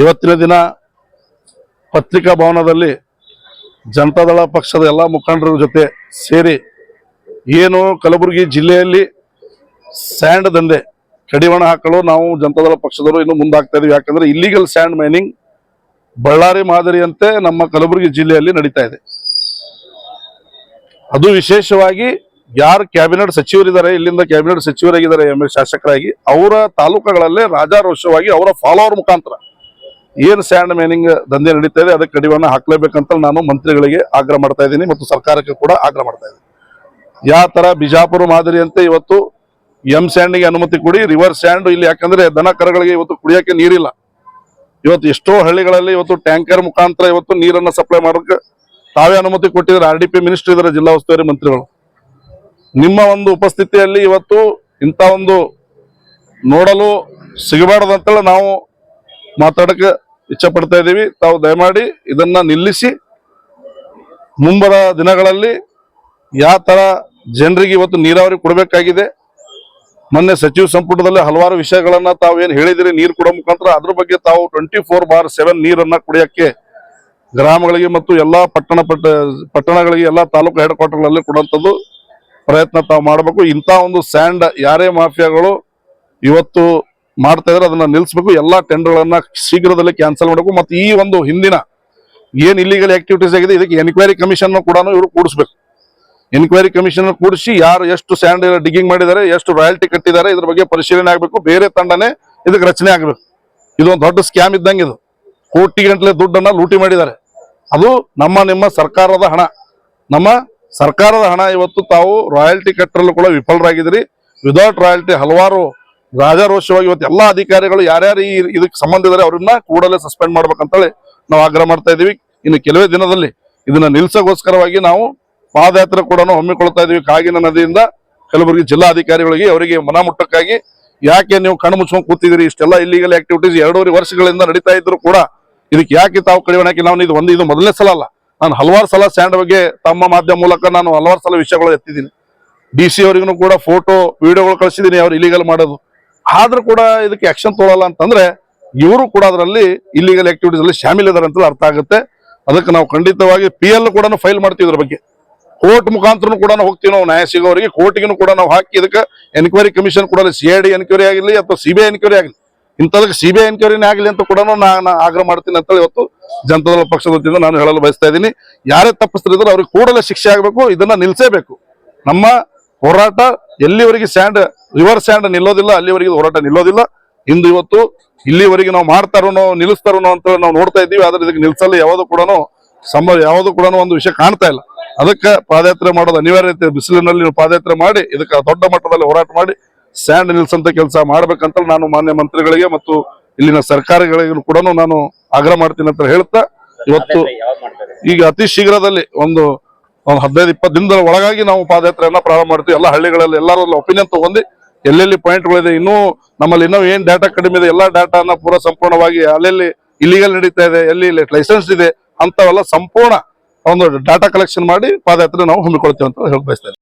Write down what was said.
ಇವತ್ತಿನ ದಿನ ಪತ್ರಿಕಾ ಭವನದಲ್ಲಿ ಜನತಾದಳ ಪಕ್ಷದ ಎಲ್ಲ ಮುಖಂಡರ ಜೊತೆ ಸೇರಿ ಏನು ಕಲಬುರಗಿ ಜಿಲ್ಲೆಯಲ್ಲಿ ಸ್ಯಾಂಡ್ ದಂಧೆ ಕಡಿವಾಣ ಹಾಕಲು ನಾವು ಜನತಾದಳ ಪಕ್ಷದವರು ಇನ್ನು ಮುಂದಾಗ್ತಾ ಇದೀವಿ. ಯಾಕಂದ್ರೆ ಇಲ್ಲಿಗಲ್ ಸ್ಯಾಂಡ್ ಮೈನಿಂಗ್ ಬಳ್ಳಾರಿ ಮಾದರಿಯಂತೆ ನಮ್ಮ ಕಲಬುರಗಿ ಜಿಲ್ಲೆಯಲ್ಲಿ ನಡೀತಾ ಇದೆ. ಅದು ವಿಶೇಷವಾಗಿ ಯಾರು ಕ್ಯಾಬಿನೆಟ್ ಸಚಿವರಿದ್ದಾರೆ, ಇಲ್ಲಿಂದ ಕ್ಯಾಬಿನೆಟ್ ಸಚಿವರಾಗಿದ್ದಾರೆ, ಶಾಸಕರಾಗಿ, ಅವರ ತಾಲೂಕುಗಳಲ್ಲೇ ರಾಜಾರೋಷವಾಗಿ ಅವರ ಫಾಲೋವರ್ ಮುಖಾಂತರ ಏನು ಸ್ಯಾಂಡ್ ಮೈನಿಂಗ್ ದಂಧೆ ನಡೀತಾ ಇದೆ ಅದಕ್ಕೆ ಕಡಿವಾಣ ಹಾಕಲೇಬೇಕಂತ ನಾನು ಮಂತ್ರಿಗಳಿಗೆ ಆಗ್ರಹ ಮಾಡ್ತಾ ಇದ್ದೀನಿ ಮತ್ತು ಸರ್ಕಾರಕ್ಕೆ ಕೂಡ ಆಗ್ರಹ ಮಾಡ್ತಾ ಇದ್ದೀನಿ. ಯಾವ ತರ ಬಿಜಾಪುರ ಮಾದರಿಯಂತೆ ಇವತ್ತು ಸ್ಯಾಂಡ್ಗೆ ಅನುಮತಿ ಕೊಡಿ, ರಿವರ್ ಸ್ಯಾಂಡ್ ಇಲ್ಲಿ, ಯಾಕಂದ್ರೆ ದನ ಕರುಗಳಿಗೆ ಇವತ್ತು ಕುಡಿಯೋಕೆ ನೀರಿಲ್ಲ. ಇವತ್ತು ಎಷ್ಟೋ ಹಳ್ಳಿಗಳಲ್ಲಿ ಇವತ್ತು ಟ್ಯಾಂಕರ್ ಮುಖಾಂತರ ಇವತ್ತು ನೀರನ್ನು ಸಪ್ಲೈ ಮಾಡೋಕೆ ತಾವೇ ಅನುಮತಿ ಕೊಟ್ಟಿದ್ದಾರೆ. RDP ಮಿನಿಸ್ಟರ್ ಇದ್ದಾರೆ, ಜಿಲ್ಲಾ ಉಸ್ತುವಾರಿ ಮಂತ್ರಿಗಳು. ನಿಮ್ಮ ಒಂದು ಉಪಸ್ಥಿತಿಯಲ್ಲಿ ಇವತ್ತು ಇಂಥ ಒಂದು ನೋಡಲು ಸಿಗಬಾರ್ದಂತೇಳಿ ನಾವು ಮಾತಾಡಕ್ಕೆ ಇಚ್ಛೆ ಪಡ್ತಾ ಇದ್ದೀವಿ. ತಾವು ದಯಮಾಡಿ ಇದನ್ನ ನಿಲ್ಲಿಸಿ ಮುಂಬರುವ ದಿನಗಳಲ್ಲಿ ಯಾವ ತರ ಜನರಿಗೆ ಇವತ್ತು ನೀರಾವರಿ ಕೊಡಬೇಕಾಗಿದೆ. ಮೊನ್ನೆ ಸಚಿವ ಸಂಪುಟದಲ್ಲಿ ಹಲವಾರು ವಿಷಯಗಳನ್ನ ತಾವು ಏನು ಹೇಳಿದಿರಿ ನೀರು ಕೊಡೋ ಮುಖಾಂತರ, ಅದ್ರ ಬಗ್ಗೆ ತಾವು 24/7 ನೀರನ್ನ ಕುಡಿಯಕ್ಕೆ ಗ್ರಾಮಗಳಿಗೆ ಮತ್ತು ಎಲ್ಲಾ ಪಟ್ಟಣಗಳಿಗೆ ಎಲ್ಲಾ ತಾಲೂಕು ಹೆಡ್ ಕ್ವಾರ್ಟರ್ಗಳಲ್ಲಿ ಕೊಡುವಂಥದ್ದು ಪ್ರಯತ್ನ ತಾವು ಮಾಡಬೇಕು. ಇಂಥ ಒಂದು ಸ್ಯಾಂಡ್ ಯಾರೇ ಮಾಫಿಯಾಗಳು ಇವತ್ತು ಮಾಡ್ತಾ ಇದ್ರೆ ಅದನ್ನ ನಿಲ್ಲಿಸಬೇಕು. ಎಲ್ಲಾ ಟೆಂಡರ್ಗಳನ್ನ ಶೀಘ್ರದಲ್ಲಿ ಕ್ಯಾನ್ಸಲ್ ಮಾಡಬೇಕು. ಮತ್ತು ಈ ಒಂದು ಹಿಂದಿನ ಏನ್ ಇಲ್ಲಿಗಲ್ ಆಕ್ಟಿವಿಟೀಸ್ ಆಗಿದೆ ಇದಕ್ಕೆ ಎನ್ಕ್ವೈರಿ ಕಮಿಷನ್ ಕೂಡ ಇವರು ಕೂಡಿಸ್ಬೇಕು. ಎನ್ಕ್ವೈರಿ ಕಮಿಷನ್ ಕೂಡಿಸಿ ಯಾರು ಎಷ್ಟು ಸ್ಯಾಂಡ್ ಡಿಗ್ಗಿಂಗ್ ಮಾಡಿದ್ದಾರೆ, ಎಷ್ಟು ರಾಯಲ್ಟಿ ಕಟ್ಟಿದ್ದಾರೆ, ಇದ್ರ ಬಗ್ಗೆ ಪರಿಶೀಲನೆ ಆಗಬೇಕು. ಬೇರೆ ತಂಡನೇ ಇದಕ್ಕೆ ರಚನೆ ಆಗಬೇಕು. ಇದೊಂದು ದೊಡ್ಡ ಸ್ಕ್ಯಾಮ್ ಇದ್ದಂಗೆ. ಇದು ಕೋಟಿಗಟ್ಟಲೆ ದುಡ್ಡನ್ನ ಲೂಟಿ ಮಾಡಿದ್ದಾರೆ. ಅದು ನಿಮ್ಮ ಸರ್ಕಾರದ ಹಣ, ನಮ್ಮ ಸರ್ಕಾರದ ಹಣ. ಇವತ್ತು ತಾವು ರಾಯಲ್ಟಿ ಕಟ್ಟರಲ್ಲೂ ಕೂಡ ವಿಫಲರಾಗಿದ್ದೀರಿ. ವಿದೌಟ್ ರಾಯಲ್ಟಿ ಹಲವಾರು ರಾಜಾರೋಷವಾಗಿ ಇವತ್ತು ಎಲ್ಲಾ ಅಧಿಕಾರಿಗಳು ಯಾರ್ಯಾರು ಇದಕ್ಕೆ ಸಂಬಂಧ ಇದ್ದಾರೆ ಅವ್ರನ್ನ ಕೂಡಲೇ ಸಸ್ಪೆಂಡ್ ಮಾಡ್ಬೇಕಂತೇಳಿ ನಾವು ಆಗ್ರಹ ಮಾಡ್ತಾ ಇದೀವಿ. ಇನ್ನು ಕೆಲವೇ ದಿನದಲ್ಲಿ ಇದನ್ನ ನಿಲ್ಸೋಗೋಸ್ಕರವಾಗಿ ನಾವು ಪಾದಯಾತ್ರೆ ಕೂಡ ಹಮ್ಮಿಕೊಳ್ತಾ ಇದೀವಿ. ಕಾಗಿನ ನದಿಯಿಂದ ಕಲಬುರಗಿ ಜಿಲ್ಲಾ ಅಧಿಕಾರಿಗಳಿಗೆ ಅವರಿಗೆ ಮನಮುಟ್ಟಕ್ಕಾಗಿ, ಯಾಕೆ ನೀವು ಕಣ್ಣು ಮುಚ್ಕೊಂಡು ಕೂತಿದ್ದೀರಿ, ಇಷ್ಟೆಲ್ಲ ಇಲ್ಲಿಗಲ್ ಆಕ್ಟಿವಿಟೀಸ್ 2.5 ವರ್ಷಗಳಿಂದ ನಡೀತಾ ಇದ್ರು ಕೂಡ ಇದಕ್ಕೆ ಯಾಕೆ ತಾವು ಕಡಿವಾಣ ಹಾಕಿ? ನಾವು ಇದು ಮೊದಲನೇ ಸಲ ಅಲ್ಲ, ನಾನು ಹಲವಾರು ಸಲ ಸ್ಯಾಂಡ್ ಬಗ್ಗೆ ತಮ್ಮ ಮಾಧ್ಯಮ ಮೂಲಕ ನಾನು ಹಲವಾರು ಸಲ ವಿಷಯಗಳು ಎತ್ತಿದ್ದೀನಿ. DC ಅವರಿಗೂ ಕೂಡ ಫೋಟೋ ವಿಡಿಯೋಗಳು ಕಳಿಸಿದ್ದೀನಿ ಅವ್ರು ಇಲ್ಲಿಗಲ್ ಮಾಡೋದು. ಆದ್ರೂ ಕೂಡ ಇದಕ್ಕೆ ಆಕ್ಷನ್ ತಗೊಳ್ಳಲ್ಲ ಅಂತಂದ್ರೆ ಇವರು ಕೂಡ ಅದರಲ್ಲಿ ಇಲ್ಲಿಗಲ್ ಆಕ್ಟಿವಿಟೀಸ್ ಅಲ್ಲಿ ಶಾಮೀಲ್ ಇದಾರೆ ಅಂತ ಅರ್ಥ ಆಗುತ್ತೆ. ಅದಕ್ಕೆ ನಾವು ಖಂಡಿತವಾಗಿ PL ಕೂಡ ಫೈಲ್ ಮಾಡ್ತೀವಿ. ಇದ್ರ ಬಗ್ಗೆ ಕೋರ್ಟ್ ಮುಖಾಂತರ ಕೂಡ ಹೋಗ್ತೀವಿ. ನಾವು ನ್ಯಾಯ ಸಿಗೋವರಿಗೆ ಕೋರ್ಟ್ಗೂ ಕೂಡ ನಾವು ಹಾಕಿ ಇದಕ್ಕೆ ಎನ್ಕ್ವೈರಿ ಕಮಿಷನ್ ಕೂಡ CID ಎನ್ಕ್ವೈರಿ ಆಗಲಿ ಅಥವಾ CBI ಎನ್ಕ್ವೈರಿ ಆಗಲಿ, ಇಂಥದಕ್ಕೆ CBI ಎನ್ಕ್ವೈರಿನೇ ಆಗಲಿ ಅಂತ ಕೂಡ ನಾನು ಆಗ್ರಹ ಮಾಡ್ತೀನಿ ಅಂತ ಇವತ್ತು ಜನತಾದಳ ಪಕ್ಷದ ವತಿಯಿಂದ ನಾನು ಹೇಳಲು ಬಯಸ್ತಾ ಇದ್ದೀನಿ. ಯಾರೇ ತಪ್ಪಿಸ್ತಿದ್ರೆ ಅವ್ರಿಗೆ ಕೂಡಲೇ ಶಿಕ್ಷೆ ಆಗಬೇಕು. ಇದನ್ನ ನಿಲ್ಸೇಬೇಕು. ನಮ್ಮ ಹೋರಾಟ ಎಲ್ಲಿವರೆಗೆ ರಿವರ್ ಸ್ಯಾಂಡ್ ನಿಲ್ಲೋದಿಲ್ಲ ಅಲ್ಲಿವರೆಗೆ ಹೋರಾಟ ನಿಲ್ಲೋದಿಲ್ಲ. ಇಂದು ಇವತ್ತು ಇಲ್ಲಿವರೆಗೆ ನಾವು ಮಾಡ್ತಾರೋನೋ ನಿಲ್ಲಿಸ್ತಾರೋನೋ ಅಂತ ನಾವು ನೋಡ್ತಾ ಇದ್ದೀವಿ. ಆದ್ರೆ ಇದಕ್ಕೆ ನಿಲ್ಸಲು ಯಾವುದು ಕೂಡ ಒಂದು ವಿಷಯ ಕಾಣ್ತಾ ಇಲ್ಲ. ಅದಕ್ಕೆ ಪಾದಯಾತ್ರೆ ಮಾಡೋದು ಅನಿವಾರ್ಯತೆ. ಬಿಸಿಲಿನಲ್ಲಿ ಪಾದಯಾತ್ರೆ ಮಾಡಿ ಇದಕ್ಕೆ ದೊಡ್ಡ ಮಟ್ಟದಲ್ಲಿ ಹೋರಾಟ ಮಾಡಿ ಸ್ಯಾಂಡ್ ನಿಲ್ಸಂತ ಕೆಲಸ ಮಾಡ್ಬೇಕಂತ ನಾನು ಮಾನ್ಯ ಮಂತ್ರಿಗಳಿಗೆ ಮತ್ತು ಇಲ್ಲಿನ ಸರ್ಕಾರಗಳಿಗೂ ಕೂಡ ನಾನು ಆಗ್ರಹ ಮಾಡ್ತೀನಿ ಅಂತ ಹೇಳ್ತಾ, ಇವತ್ತು ಈಗ ಅತಿ ಶೀಘ್ರದಲ್ಲಿ ಒಂದು 15-20 ದಿನದ ಒಳಗಾಗಿ ನಾವು ಪಾದಯಾತ್ರೆಯನ್ನ ಪ್ರಾರಂಭ ಮಾಡ್ತೀವಿ. ಎಲ್ಲ ಹಳ್ಳಿಗಳಲ್ಲಿ ಎಲ್ಲರಲ್ಲ ಒಪಿನಿಯನ್ ತಗೊಂಡು ಎಲ್ಲೆಲ್ಲಿ ಪಾಯಿಂಟ್ಗಳಿದೆ, ನಮ್ಮಲ್ಲಿ ಏನ್ ಡಾಟಾ ಕಡಿಮೆ ಇದೆ ಎಲ್ಲ ಡಾಟಾನ ಪೂರ ಸಂಪೂರ್ಣವಾಗಿ ಅಲ್ಲೆಲ್ಲಿ ಇಲ್ಲಿಗಲ್ ನಡೀತಾ ಇದೆ, ಎಲ್ಲಿ ಲೈಸೆನ್ಸ್ ಇದೆ ಅಂತವೆಲ್ಲ ಸಂಪೂರ್ಣ ಒಂದು ಡಾಟಾ ಕಲೆಕ್ಷನ್ ಮಾಡಿ ಪಾದಯಾತ್ರೆ ನಾವು ಹಮ್ಮಿಕೊಳ್ತೇವೆ ಅಂತ ಹೇಳಿ ಬಯಸ್ತೇನೆ.